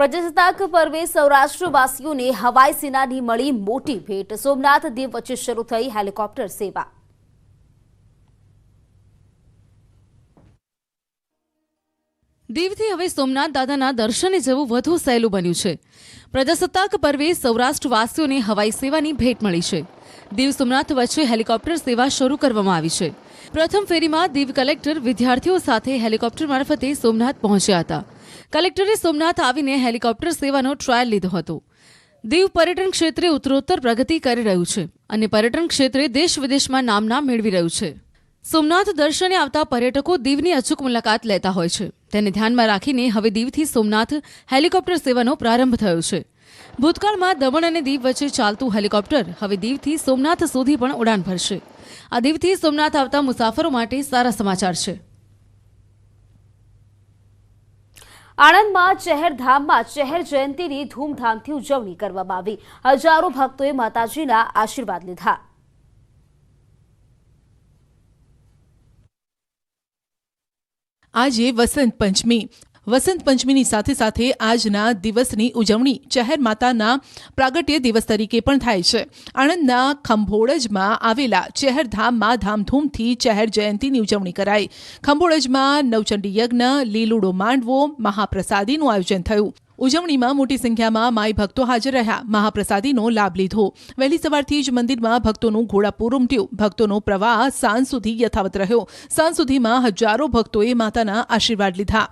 પ્રજાસત્તાક પર્વે સૌરાષ્ટ્રવાસીઓને હવાઈ સેનાની મળી મોટી ભેટ। સોમનાથ દીવ વચ્ચે શરૂ થઈ હેલિકોપ્ટર સેવા। દીવથી હવે સોમનાથ દાદાના દર્શને જવું વધુ સહેલું બન્યું છે। પ્રજાસત્તાક પર્વે સૌરાષ્ટ્રવાસીઓને હવાઈ સેવાની ભેટ મળી છે। દીવ સોમનાથ વચ્ચે હેલિકોપ્ટર સેવા શરૂ કરવામાં આવી છે। પ્રથમ ફેરીમાં દીવ કલેક્ટર વિદ્યાર્થીઓ સાથે હેલિકોપ્ટર મારફતે સોમનાથ પહોંચ્યા હતા। કલેક્ટરે સોમનાથ આવીને હેલિકોપ્ટર સેવાનો ટ્રાયલ લીધો હતો। દીવ પર્યટન ક્ષેત્રે ઉત્તરોત્તર પ્રગતિ કરી રહ્યું છે અને પર્યટન ક્ષેત્રે દેશ વિદેશમાં નામના મેળવી રહ્યું છે। સોમનાથ દર્શને આવતા પર્યટકો દીવની અચૂક મુલાકાત લેતા હોય છે। તેને ધ્યાનમાં રાખીને હવે દીવથી સોમનાથ હેલિકોપ્ટર સેવાનો પ્રારંભ થયો છે। ભૂતકાળમાં દમણ અને દીવ વચ્ચે ચાલતું હેલિકોપ્ટર હવે દીવથી સોમનાથ સુધી પણ ઉડાન ભરશે। આ દીવથી સોમનાથ આવતા મુસાફરો માટે સારા સમાચાર છે। આણંદમાં ચહેરધામમાં ચહેર જયંતીની ધૂમધામથી ઉજવણી કરવામાં આવી। હજારો ભક્તોએ માતાજીના આશીર્વાદ લીધા। આજે વસંત પંચમીની સાથે સાથે આજના દિવસની ઉજવણી ચહેર માતાના પ્રાગટ્ય દિવસ તરીકે પણ થાય છે। આણંદના ખંભોળજમાં આવેલા ચહેરધામમાં ધામધૂમથી ચહેર જયંતીની ઉજવણી કરાઈ। ખંભોળજમાં નવચંડી યજ્ઞ, લીલુડો માંડવો, મહાપ્રસાદીનું આયોજન થયું। ઉજવણીમાં મોટી સંખ્યામાં માઈ ભક્તો હાજર રહ્યા। મહાપ્રસાદીનો લાભ લીધો। વહેલી સવારથી જ મંદિરમાં ભક્તોનું ઘોડાપૂર ઉમટ્યું। ભક્તોનો પ્રવાહ સાંજ સુધી યથાવત રહ્યો। સાંજ સુધીમાં હજારો ભક્તોએ માતાના આશીર્વાદ લીધા।